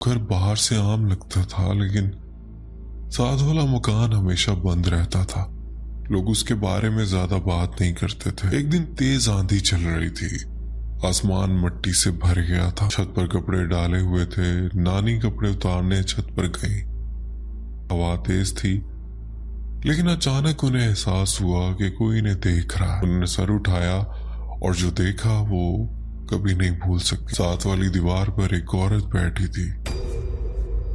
घर बाहर से आम लगता था, लेकिन साथ वाला मकान हमेशा बंद रहता था। लोग उसके बारे में ज्यादा बात नहीं करते थे। एक दिन तेज आंधी चल रही थी। आसमान मिट्टी से भर गया था। छत पर कपड़े डाले हुए थे। नानी कपड़े उतारने छत पर गई। हवा तेज थी, लेकिन अचानक उन्हें एहसास हुआ कि कोई इन्हें देख रहा है। उन्होंने सर उठाया और जो देखा वो कभी नहीं भूल सकती। साथ वाली दीवार पर एक औरत बैठी थी।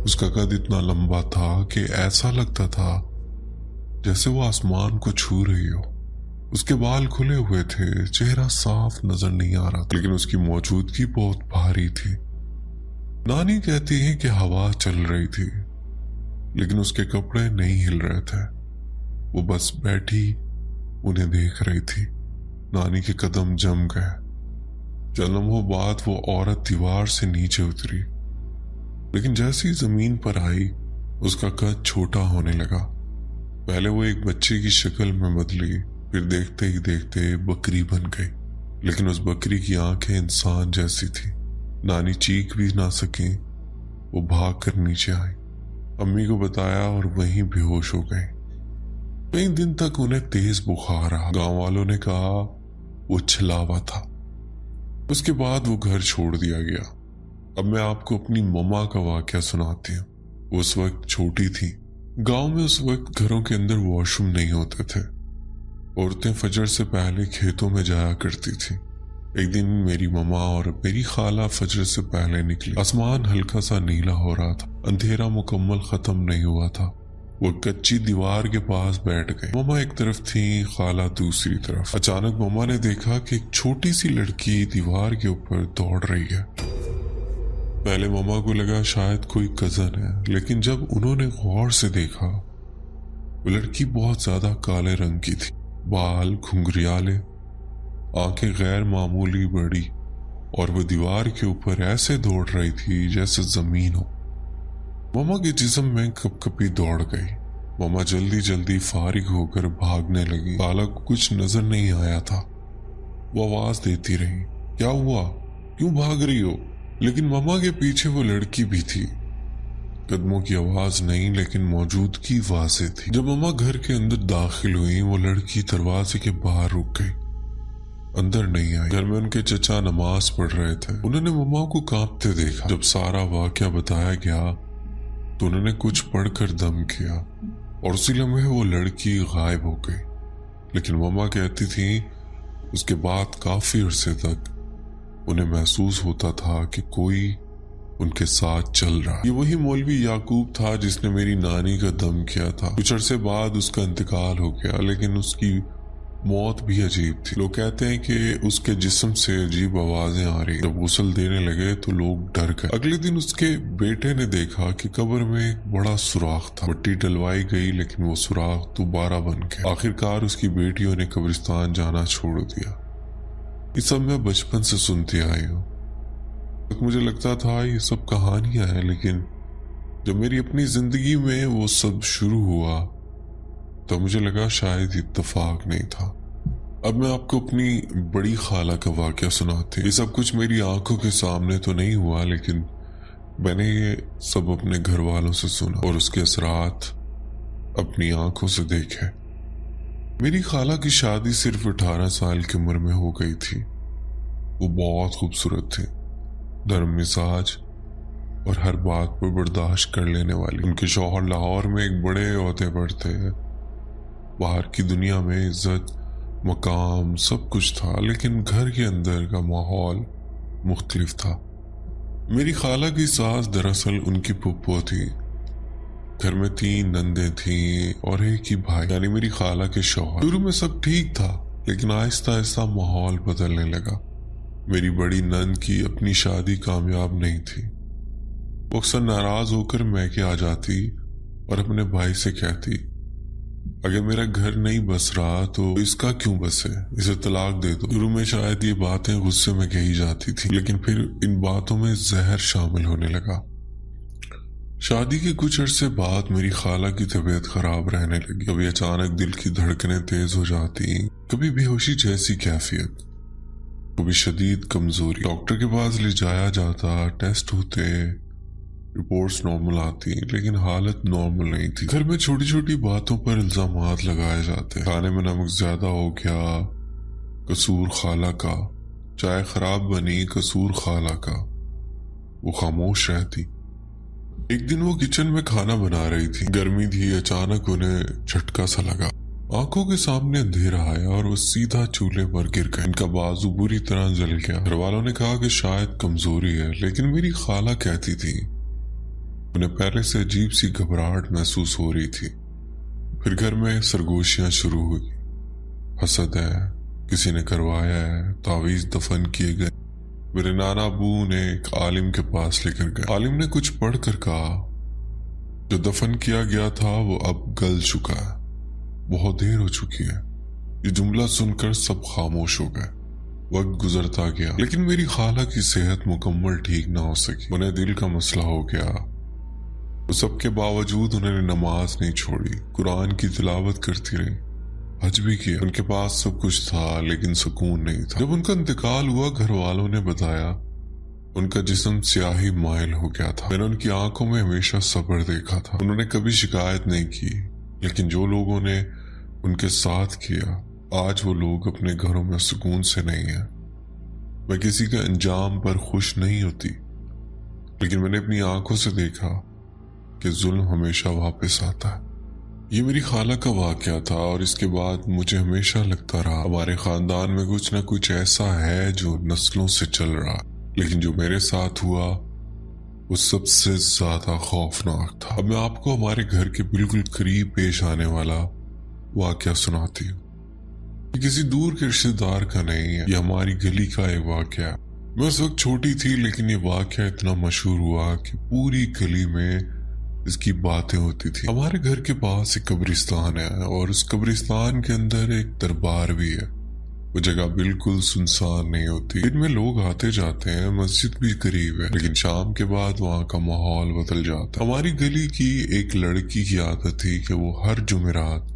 उसका कद इतना लंबा था कि ऐसा लगता था जैसे वो आसमान को छू रही हो। उसके बाल खुले हुए थे, चेहरा साफ नजर नहीं आ रहा था, लेकिन उसकी मौजूदगी बहुत भारी थी। नानी कहती है कि हवा चल रही थी, लेकिन उसके कपड़े नहीं हिल रहे थे। वो बस बैठी उन्हें देख रही थी। नानी के कदम जम गए। चंद लम्हों बाद वो औरत दीवार से नीचे उतरी, लेकिन जैसे ही जमीन पर आई उसका कद छोटा होने लगा। पहले वो एक बच्चे की शक्ल में बदली, फिर देखते ही देखते बकरी बन गई, लेकिन उस बकरी की आंखें इंसान जैसी थी। नानी चीख भी ना सकी। वो भाग कर नीचे आई, अम्मी को बताया और वहीं बेहोश हो गई। कई दिन तक उन्हें तेज बुखार रहा। गांव वालों ने कहा वो छलावा था। उसके बाद वो घर छोड़ दिया गया। अब मैं आपको अपनी मम्मा का वाकया सुनाती हूँ। वो उस वक्त छोटी थी। गांव में उस वक्त घरों के अंदर वॉशरूम नहीं होते थे। औरतें फजर से पहले खेतों में जाया करती थी। एक दिन मेरी मम्मा और मेरी खाला फजर से पहले निकली। आसमान हल्का सा नीला हो रहा था। अंधेरा मुकम्मल खत्म नहीं हुआ था। वो कच्ची दीवार के पास बैठ गए। मम्मा एक तरफ थी, खाला दूसरी तरफ। अचानक मम्मा ने देखा कि एक छोटी सी लड़की दीवार के ऊपर दौड़ रही है। पहले मम्मा को लगा शायद कोई कजन है, लेकिन जब उन्होंने गौर से देखा वो लड़की बहुत ज्यादा काले रंग की थी। बाल घुंघरियाले, आंखें गैर मामूली बड़ी, और वो दीवार के ऊपर ऐसे दौड़ रही थी जैसे जमीन हो। मम्मा के जिस्म में कपकपी दौड़ गई। मम्मा जल्दी जल्दी फारिग होकर भागने लगी। खाला को कुछ नजर नहीं आया था। वो आवाज देती रही, क्या हुआ, क्यों भाग रही हो? लेकिन मम्मा के पीछे वो लड़की भी थी। कदमों की आवाज नहीं, लेकिन मौजूदगी वाज़ेह थी। जब मम्मा घर के अंदर दाखिल हुई, वो लड़की दरवाजे के बाहर रुक गई, अंदर नहीं आई। घर में उनके चचा नमाज पढ़ रहे थे। उन्होंने मम्मा को कांपते देखा। जब सारा वाकया बताया गया तो उन्होंने कुछ पढ़कर दम किया और उसी लम्हे वो लड़की गायब हो गई। लेकिन मम्मा कहती थी उसके बाद काफी अरसे तक उन्हें महसूस होता था कि कोई उनके साथ चल रहा। ये वही मौलवी याकूब था जिसने मेरी नानी का दम किया था। कुछ अरसे बाद उसका इंतकाल हो गया, लेकिन उसकी मौत भी अजीब थी। लोग कहते हैं कि उसके जिस्म से अजीब आवाजें आ रही। जब गुस्ल देने लगे तो लोग डर गए। अगले दिन उसके बेटे ने देखा कि कब्र में एक बड़ा सुराख था। मिट्टी डलवाई गई, लेकिन वो सुराख दोबारा बन गया। आखिरकार उसकी बेटियों ने कब्रिस्तान जाना छोड़ दिया। ये सब मैं बचपन से सुनती आई हूँ। मुझे लगता था ये सब कहानियां हैं, लेकिन जब मेरी अपनी जिंदगी में वो सब शुरू हुआ तो मुझे लगा शायद इत्तेफाक नहीं था। अब मैं आपको अपनी बड़ी खाला का वाकया सुनाती हूँ। ये सब कुछ मेरी आंखों के सामने तो नहीं हुआ, लेकिन मैंने ये सब अपने घर वालों से सुना और उसके असरात अपनी आंखों से देखे। मेरी खाला की शादी सिर्फ 18 साल की उम्र में हो गई थी। वो बहुत खूबसूरत थी, नरम मिजाज और हर बात पर बर्दाश्त कर लेने वाली। उनके शौहर लाहौर में एक बड़े ओहदे पर थे। बाहर की दुनिया में इज्जत, मकाम सब कुछ था, लेकिन घर के अंदर का माहौल मुख्तलिफ था। मेरी खाला की सास दरअसल उनकी पुप्पो थी। घर में 3 नंदे थीं और एक ही भाई, यानी मेरी खाला के शौहर। शुरू में सब ठीक था, लेकिन आहिस्ता आहिस्ता माहौल बदलने लगा। मेरी बड़ी नंद की अपनी शादी कामयाब नहीं थी। वो अक्सर नाराज होकर मैके आ जाती और अपने भाई से कहती, अगर मेरा घर नहीं बस रहा तो इसका क्यों बसे, इसे तलाक दे दो। शुरू में शायद ये बातें गुस्से में कही जाती थी, लेकिन फिर इन बातों में जहर शामिल होने लगा। शादी के कुछ अरसे बाद मेरी खाला की तबीयत खराब रहने लगी। कभी अचानक दिल की धड़कनें तेज हो जाती, कभी बेहोशी जैसी कैफियत, कभी शदीद कमजोरी। डॉक्टर के पास ले जाया जाता, टेस्ट होते, रिपोर्ट्स नॉर्मल आती, लेकिन हालत नॉर्मल नहीं थी। घर में छोटी छोटी बातों पर इल्जामात लगाए जाते। खाने में नमक ज्यादा हो गया, कसूर खाला का। चाय खराब बनी, कसूर खाला का। वो खामोश रहती। एक दिन वो किचन में खाना बना रही थी। गर्मी थी, अचानक उन्हें झटका सा लगा। आंखों के सामने अंधेरा आया और वो सीधा चूल्हे पर गिर गए। इनका बाजू बुरी तरह जल गया। घर वालों ने कहा कि शायद कमजोरी है, लेकिन मेरी खाला कहती थी उन्हें पहले से अजीब सी घबराहट महसूस हो रही थी। फिर घर में सरगोशियां शुरू हुई। हसद है, किसी ने करवाया है, तावीज दफन किए गए। मेरे नाना अबू ने एक आलिम के पास लेकर गए। आलिम ने कुछ पढ़कर कहा जो दफन किया गया था वो अब गल चुका है, बहुत देर हो चुकी है। ये जुमला सुनकर सब खामोश हो गए। वक्त गुजरता गया, लेकिन मेरी खाला की सेहत मुकम्मल ठीक ना हो सकी। उन्हें दिल का मसला हो गया। तो सबके बावजूद उन्होंने नमाज नहीं छोड़ी, कुरान की तिलावत करती रही, हज भी किया। उनके पास सब कुछ था, लेकिन सुकून नहीं था। जब उनका इंतकाल हुआ, घर वालों ने बताया उनका जिस्म स्याही माइल हो गया था। मैंने उनकी आंखों में हमेशा सब्र देखा था। उन्होंने कभी शिकायत नहीं की, लेकिन जो लोगों ने उनके साथ किया, आज वो लोग अपने घरों में सुकून से नहीं है। मैं किसी के अंजाम पर खुश नहीं होती, लेकिन मैंने अपनी आंखों से देखा कि जुल्म हमेशा वापस आता है। ये मेरी खाला का वाकया था, और इसके बाद मुझे हमेशा लगता रहा हमारे खानदान में कुछ ना कुछ ऐसा है जो नस्लों से चल रहा। लेकिन जो मेरे साथ हुआ वो सबसे ज्यादा खौफनाक था। अब मैं आपको हमारे घर के बिल्कुल करीब पेश आने वाला वाकया सुनाती हूँ। ये किसी दूर के रिश्तेदार का नहीं है, ये हमारी गली का एक वाकया है। मैं उस वक्त छोटी थी, लेकिन ये वाकया इतना मशहूर हुआ कि पूरी गली में इसकी बातें होती थी। हमारे घर के पास एक कब्रिस्तान है, और उस कब्रिस्तान के अंदर एक दरबार भी है। वो जगह बिल्कुल सुनसान नहीं होती। दिन में लोग आते जाते हैं, मस्जिद भी करीब है, लेकिन शाम के बाद वहाँ का माहौल बदल जाता है। हमारी गली की एक लड़की की आदत थी कि वो हर जुमेरात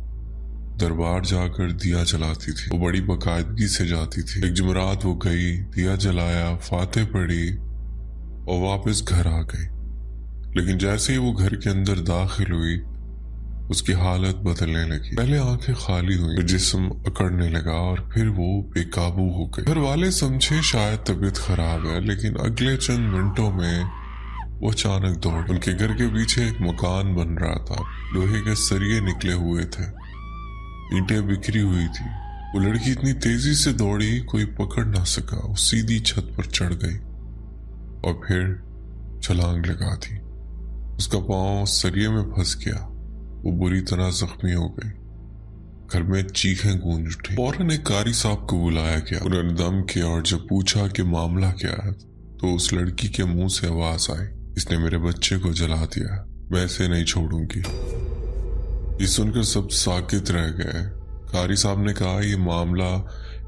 दरबार जाकर दिया जलाती थी। वो बड़ी बाकायदगी से जाती थी। एक जुमेरात वो गई, दिया जलाया, फाते पढ़ी और वापस घर आ गई। लेकिन जैसे ही वो घर के अंदर दाखिल हुई, उसकी हालत बदलने लगी। पहले आंखें खाली हुई, जिस्म अकड़ने लगा, और फिर वो बेकाबू हो गई। घर वाले समझे शायद तबीयत खराब है, लेकिन अगले चंद मिनटों में वो अचानक दौड़। उनके घर के पीछे एक मकान बन रहा था। लोहे के सरिये निकले हुए थे, ईंटें बिखरी हुई थी। वो लड़की इतनी तेजी से दौड़ी, कोई पकड़ ना सका। वो सीधी छत पर चढ़ गई और फिर छलांग लगा दी। उसका पांव सरिये में फंस गया। वो बुरी तरह जख्मी हो गई। घर में चीखें गूंज उठी। फौरन एक कारी साहब को बुलाया गया। उन्होंने दम किया, और जब पूछा कि मामला क्या है, तो उस लड़की के मुंह से आवाज आई, इसने मेरे बच्चे को जला दिया, मैं इसे नहीं छोड़ूंगी। ये सुनकर सब साकित रह गए। कारी साहब ने कहा, यह मामला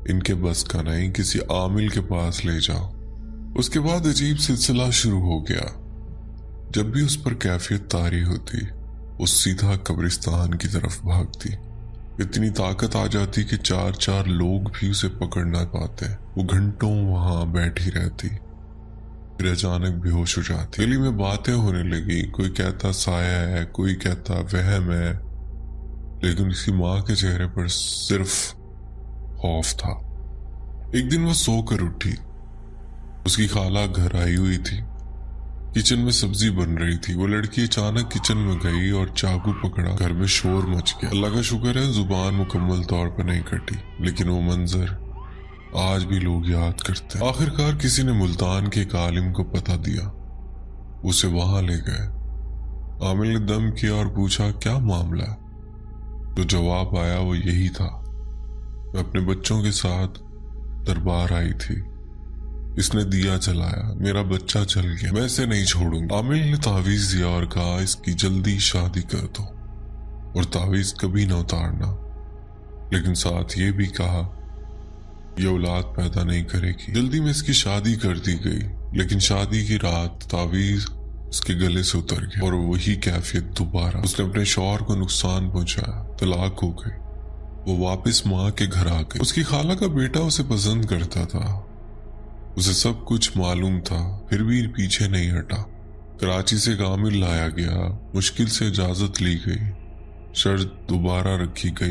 इनके बस का नहीं, किसी आमिल के पास ले जाओ। उसके बाद अजीब सिलसिला शुरू हो गया। जब भी उस पर कैफियत तारी होती, वो सीधा कब्रिस्तान की तरफ भागती। इतनी ताकत आ जाती कि चार चार लोग भी उसे पकड़ ना पाते। वो घंटों वहां बैठी रहती, फिर अचानक बेहोश हो जाती। गली में बातें होने लगी। कोई कहता साया है, कोई कहता वहम है, लेकिन उसकी माँ के चेहरे पर सिर्फ खौफ था। एक दिन वो सोकर उठी। उसकी खाला घर आई हुई थी। किचन में सब्जी बन रही थी। वो लड़की अचानक किचन में गई और चाकू पकड़ा। घर में शोर मच गया। अल्लाह का शुक्र है जुबान मुकम्मल तौर पर नहीं कटी, लेकिन वो मंजर आज भी लोग याद करते हैं। आखिरकार किसी ने मुल्तान के एक आलिम को पता दिया। उसे वहां ले गए। आमिल ने दम किया और पूछा, क्या मामला है? जो जवाब आया वो यही था, मैं अपने बच्चों के साथ दरबार आई थी, इसने दिया जलाया, मेरा बच्चा जल गया, मैं इसे नहीं छोड़ूंगा। आमिल ने तावीज दिया और कहा, इसकी जल्दी शादी कर दो और तावीज कभी न उतारना, लेकिन साथ ये भी कहा यह औलाद पैदा नहीं करेगी। जल्दी में इसकी शादी कर दी गई, लेकिन शादी की रात तावीज उसके गले से उतर गया और वही कैफियत दोबारा। उसने अपने शौहर को नुकसान पहुंचाया, तलाक हो गई। वो वापस माँ के घर आ गई। उसकी खाला का बेटा उसे पसंद करता था, उसे सब कुछ मालूम था, फिर भी पीछे नहीं हटा। कराची से एक आमिर लाया गया, मुश्किल से इजाजत ली गई, शर्त दोबारा रखी गई